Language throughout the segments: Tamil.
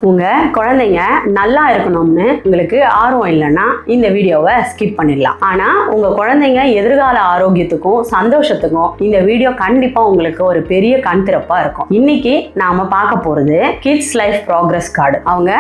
உங்க குழந்தைங்க நல்லா இருக்கணும்னு உங்களுக்கு ஆர்வம் இல்லைன்னா இந்த வீடியோவை ஸ்கிப் பண்ணிடலாம். ஆனா உங்க குழந்தைங்க எதிர்கால ஆரோக்கியத்துக்கும் சந்தோஷத்துக்கும் இந்த வீடியோ கண்டிப்பா உங்களுக்கு ஒரு பெரிய கண் திறப்பா இருக்கும். இன்னைக்கு நாம பார்க்க போறது கிட்ஸ் லைஃப் ப்ராக்ரஸ் கார்டு. அவங்க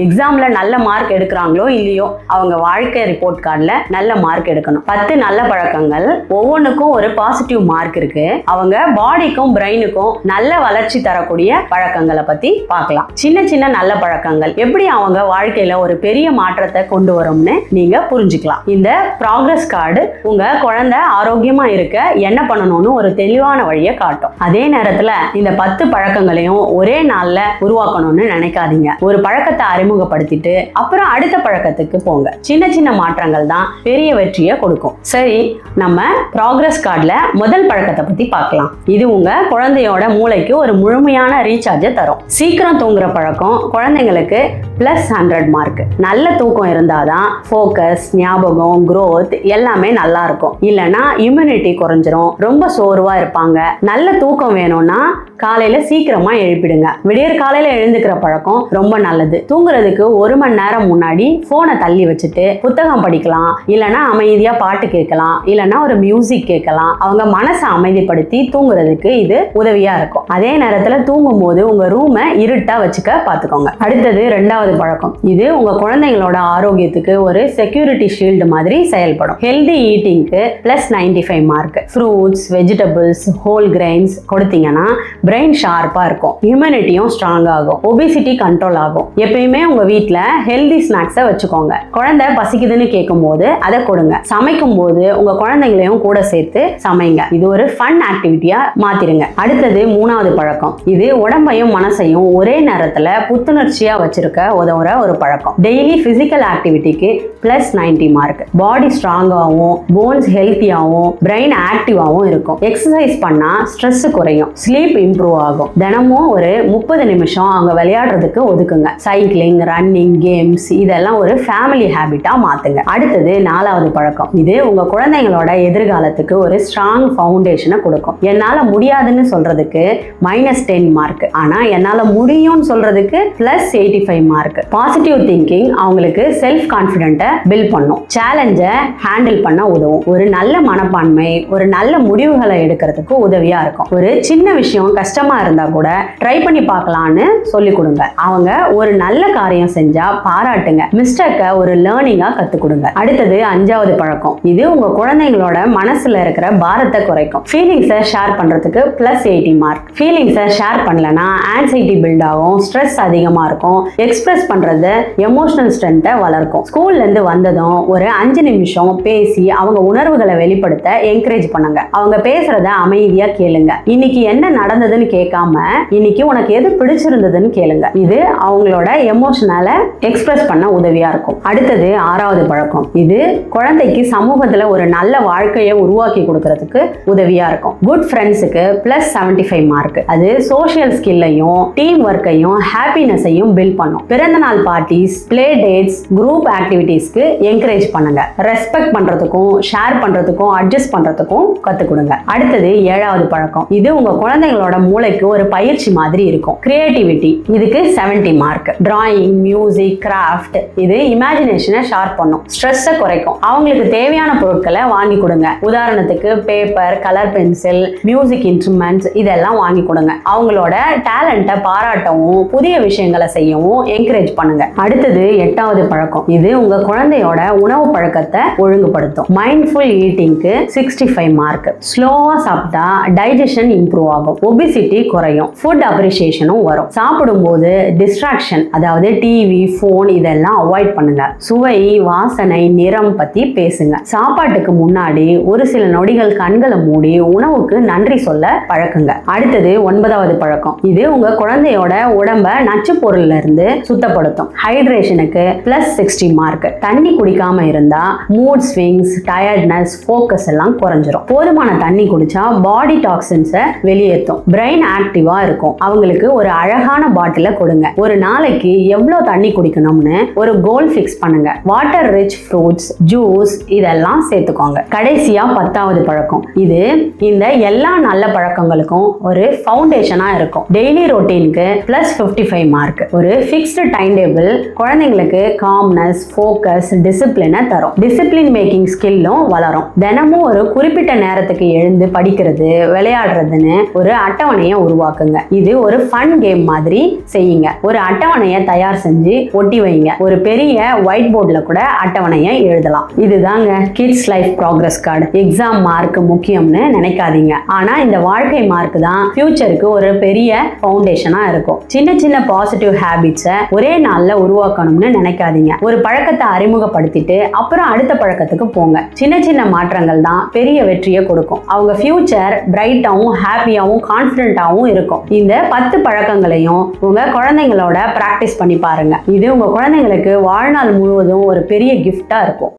எக்ஸாம்ல நல்ல மார்க் எடுக்கிறாங்களோ இல்லையோ அவங்க வாழ்க்கை ரிப்போர்ட் கார்டுல நல்ல மார்க் எடுக்கணும். 10 நல்ல பழக்கங்கள், ஒவ்வொன்றுக்கும் ஒரு பாசிட்டிவ் மார்க் இருக்கு. அவங்க பாடிக்கும் பிரெயினுக்கும் நல்ல வளர்ச்சி தரக்கூடிய பழக்கங்களை பத்தி பார்க்கலாம். சின்ன சின்ன நல்ல பழக்கங்கள் எப்படி அவங்க வாழ்க்கையில ஒரு பெரிய மாற்றத்தை கொண்டு வரும்னு நீங்க புரிஞ்சுக்கலாம். இந்த ப்ராக்ரஸ் கார்டு உங்க குழந்தை ஆரோக்கியமா இருக்க என்ன பண்ணணும்னு ஒரு தெளிவான வழியை காட்டும். அதே நேரத்துல இந்த 10 பழக்கங்களையும் ஒரே நாள்ல உருவாக்கணும்னு நினைக்காதீங்க. ஒரு பழக்கத்தை அறிமுகப்படுத்திட்டு அப்புறம் அடுத்த பழக்கத்துக்கு போங்க. சின்ன சின்ன மாற்றங்கள் தான் பெரிய வெற்றியை கொடுக்கும். சரி, நம்ம ப்ராக்ரஸ் கார்டுல முதல் பழக்கத்தை பத்தி பார்க்கலாம். இது உங்க குழந்தையோட மூளைக்கு ஒரு முழுமையான ரீசார்ஜை தரும். சீக்கிரம் தூங்குற பழக்கம் குழந்தைங்களுக்கு +100 மார்க். நல்ல தூக்கம் இருந்தாதான் ஃபோக்கஸ், ஞாபகம், growth எல்லாமே நல்லா இருக்கும். இல்லைன்னா இம்யூனிட்டி குறைஞ்சிரும், ரொம்ப சோர்வா இருப்பாங்க. நல்ல தூக்கம் வேணும்னா காலையில சீக்கிரமா எழுப்பிடுங்க. விடியற் காலையில எழுந்துக்கிற பழக்கம் ரொம்ப நல்லது. தூங்குறதுக்கு 1 மணி நேரம் முன்னாடி போனை தள்ளி வச்சுட்டு புத்தகம் படிக்கலாம், இல்லைன்னா அமைதியா பாட்டு கேட்கலாம், இல்லைன்னா ஒரு மியூசிக் கேட்கலாம். அவங்க மனசை அமைதிப்படுத்தி தூங்குறதுக்கு இது உதவியா இருக்கும். அதே நேரத்துல தூங்கும் போது உங்க ரூமை இருட்டா வச்சுக்க பாத்துக்கோங்க. அடுத்தது 2வது பழக்கம். இது உங்க குழந்தைங்களோட ஆரோக்கியத்துக்கு ஒரு செக்யூரிட்டி ஷீல்டு மாதிரி செயல்படும். ஹெல்தி ஈட்டிங்க்கு +95 mark. Fruits, vegetables, whole grains கொடுத்தீங்கன்னா பிரெயின் ஷார்ப்பா இருக்கும், இம்யூனிட்டியும் ஸ்ட்ராங் ஆகும், ஒபிசிட்டி கண்ட்ரோல் ஆகும். எப்பயுமே உங்க வீட்டுல ஹெல்தி ஸ்நாக்ஸை வச்சுக்கோங்க. குழந்தை பசிக்குதுன்னு கேட்கும் போது அதை கொடுங்க. சமைக்கும் போது உங்க குழந்தைங்களையும் கூட சேர்த்து சமைங்க. இது ஒரு ஃபன் ஆக்டிவிட்டியா மாத்திருங்க. அடுத்தது 3வது பழக்கம். இது உடம்பையும் மனசையும் ஒரே நேரத்துல புத்துணர்ச்சியா வச்சிருக்க உதவுற ஒரு பழக்கம். டெய்லி பிசிக்கல் ஆக்டிவிட்டிக்கு +90 மார்க். பாடி ஸ்ட்ராங்காகவும், போன்ஸ் ஹெல்த்தியாகவும், பிரெயின் ஆக்டிவாகவும் இருக்கும். எக்ஸசைஸ் பண்ணா ஸ்ட்ரெஸ் குறையும், ஸ்லீப் இம்ப்ரூவ் ஆகும். தினமும் ஒரு 30 நிமிஷம் அவங்க விளையாடுறதுக்கு ஒதுக்குங்க. சைக்கிளிங், ரன்னிங், கேம்ஸ் இதெல்லாம் ஒரு ஃபேமிலி ஹேபிட்டா மாத்துங்க. அடுத்தது 4வது பழக்கம். இது உங்க குழந்தைங்களோட எதிர்காலத்துக்கு ஒரு ஸ்ட்ராங் ஃபவுண்டேஷனை கொடுக்கும். என்னால முடியாதுன்னு சொல்றதுக்கு -10 மார்க். ஆனா என்னால முடியும்னு சொல்றதுக்கு +85 மார்க். பாசிட்டிவ் திங்கிங் அவங்களுக்கு செல்ஃப் கான்ஃபிடென்ட்டை பில்ட் பண்ணும். சேலஞ்சை ஹேண்டில் பண்ண உதவும். ஒரு நல்ல மனப்பான்மை ஒரு நல்ல முடிவுகளை எடுக்கிறதுக்கு உதவியா இருக்கும். ஒரு சின்ன விஷயம் கஷ்டமா இருந்தா கூட ட்ரை பண்ணி பார்க்கலாம்னு சொல்லி கொடுங்க. அவங்க ஒரு நல்ல காரியம் செஞ்சா பாராட்டுங்க. மிஸ்டேக்கை ஒரு லேர்னிங்கா கத்து கொடுங்க. அடுத்தது 5வது பழக்கம். இது உங்க குழந்தைங்களோட மனசுல இருக்கிற பாரத்தை குறைக்கும். ஃபீலிங்ஸை ஷேர் பண்றதுக்கு +80 மார்க். ஃபீலிங்ஸை ஷேர் பண்ணலனா ஆன்சைட்டி பில்ட் ஆகும், ஸ்ட்ரெஸ் அதிகமா இருக்கும். எக்ஸ்பிரஸ் பண்றது எமோஷனல் ஸ்ட்ரென்த்தை வளர்க்கும். ஸ்கூல்ல இருந்து வந்ததும் ஒரு 5 நிமிஷம் பேசி அவங்க உணர்வுகளை வெளிப்படுத்த என்கரேஜ் பண்ணுங்க. அவங்க பேசுறத அமைதியா கேளுங்க. இன்னைக்கு என்ன நடந்ததுன்னு கேட்காம இன்னைக்கு உனக்கு எது பிடிச்சிருந்ததுன்னு கேளுங்க. இது அவங்களோட எமோஷனலை எக்ஸ்பிரஸ் பண்ண உதவியா இருக்கும். அடுத்தது 6வது பழக்கம். இது குழந்தைக்கு சமூகத்துல ஒரு நல்ல வாழ்க்கையை உருவாக்கி கொடுக்கறதுக்கு உதவியா இருக்கும். குட் ஃப்ரெண்ட்ஸுக்கு +75 மார்க். அது சோஷியல் ஸ்கில்லையும், டீம் ஒர்க்கையும், ஹாப்பினஸையும் பில்ட் பண்ணும். பிறந்த நாள் பார்ட்டிஸ், பிளே டேட்ஸ், குரூப் ஆக்டிவிட்டீஸ்க்கு என்கரேஜ் பண்ணுங்க. ரெஸ்பெக்ட் பண்றதுக்கும், ஷேர் பண்றதுக்கும், அட்ஜஸ்ட் பண்றதுக்கும் கத்துக் கொடுங்க. அடுத்தது 7வது பழக்கம். இது உங்க குழந்தைங்களோட மூளைக்கு ஒரு பயிற்சி மாதிரி இருக்கும். கிரியேட்டிவிட்டி இதுக்கு 70 மார்க். டிராயிங், மியூசிக், கிராஃப்ட் இது இமேஜினேஷனை ஷார்ப் பண்ணும், ஸ்ட்ரெஸ்ஸை குறைக்கும். அவங்களுக்கு தேவையான பொருட்களை வாங்கி கொடுங்க. உதாரணத்துக்கு paper, colour pencil, music instruments இதெல்லாம் வாங்கி கொடுங்க. அவங்களோட டேலண்ட்டை பாராட்டவும், புதிய விஷயங்களை செய்யவும் என்கரேஜ் பண்ணுங்க. அடுத்தது 8வது பழக்கம். இது உங்க குழந்தையோட உணவு பழக்கத்தை ஒழுங்குபடுத்தும். மைண்ட்ஃபுல் ஈட்டிங்க்கு 65 மார்க். ஸ்லோவா சாப்பிட்டா டைஜஷன் இம்ப்ரூவ் ஆகும், ஒபிசிட்டி குறையும், ஃபுட் அப்ரிசியேஷனும் வரும். சாப்பிடும்போது டிஸ்ட்ராக்ஷன், அதாவது டிவி, போன் இதெல்லாம் அவாய்ட் பண்ணுங்க. சுவை, வாசனை, நிறம் பத்தி பேசுங்க. சாப்பாட்டுக்கு முன்னாடி ஒரு சில நொடிகள் கண்களை மூடி உணவுக்கு நன்றி சொல்ல பழக்குங்க. அடுத்தது 9வது பழக்கம். இது உங்க குழந்தையோட உடம்ப நச்சு பொருள்ல இருந்து சுத்தப்படுத்தும். ஹைட்ரேஷனுக்கு +60 மார்க். தண்ணி குடிக்காம இருந்தா மூட் ஸ்விங்ஸ், டயர்ட்னஸ், ஃபோக்கஸ் எல்லாம் குறைஞ்சிரும். போதுமான தண்ணி குடிச்சா பாடி டாக்ஸின்ஸை வெளியேற்றும், பிரெயின் ஆக்டிவா இருக்கும். அவங்களுக்கு ஒரு அழகான பாட்டில கொடுங்க. ஒரு நாளைக்கு எவ்வளவு தண்ணி குடிக்கணும்னு ஒரு கோல் ஃபிக்ஸ் பண்ணுங்க. வாட்டர் ரிச் ஃப்ரூட்ஸ், ஜூஸ் இதெல்லாம் சேர்த்துக்கோங்க. கடைசியா 10வது பழக்கம். இது இந்த எல்லா நல்ல பழக்கங்களுக்கும் ஒரு ஃபவுண்டேஷனா இருக்கும். டெய்லி ரொட்டீனுக்கு +55 மார்க். இருக்கு. ஒரு ஃபிக்ஸ்டு டைம் டேபிள் குழந்தைங்களுக்கு காம்னஸ், ஃபோக்கஸ், டிசிப்ளினை தரும். டிசிப்ளின் மேக்கிங் ஸ்கில்லும் வளரும். தினமும் ஒரு குறிப்பிட்ட நேரத்துக்கு எழுந்து படிக்கிறது, விளையாடுறதுன்னு ஒரு அட்டவணையை உருவாக்குங்க. இது ஒரு ஃபன் கேம் மாதிரி செய்யுங்க. ஒரு அட்டவணையை தயார் செஞ்சு ஒட்டி வைங்க. ஒரு பெரிய ஒயிட் போர்ட்ல கூட அட்டவணையை எழுதலாம். இதுதாங்க kids life progress card. Exam mark முக்கியம்னு நினைக்காதீங்க. ஆனா இந்த வாழ்க்கை மார்க் தான் ஃபியூச்சருக்கு ஒரு பெரிய ஃபவுண்டேஷனா இருக்கும். சின்ன சின்ன பாசிட்டிவ் ஹேபிட்ஸை ஒரே நாள்ல உருவாக்கணும்னு நினைக்காதீங்க. ஒரு பழக்கத்தை அறிமுகப்படுத்திட்டு அப்புறம் அடுத்த பழக்கத்துக்கு போங்க. சின்ன சின்ன மாற்றங்கள் தான் பெரிய வெற்றியை கொடுக்கும். அவங்க ஃபியூச்சர் பிரைட்டாவும், ஹாப்பியாவும், கான்ஃபிடென்ட்டாவும் இருக்கும். இந்த 10 பழக்கங்களையும் உங்க குழந்தைங்களோட பிராக்டிஸ் பண்ணி பாருங்க. இது உங்க குழந்தைங்களுக்கு வாழ்நாள் முழுவதும் ஒரு பெரிய கிஃப்டா இருக்கும்.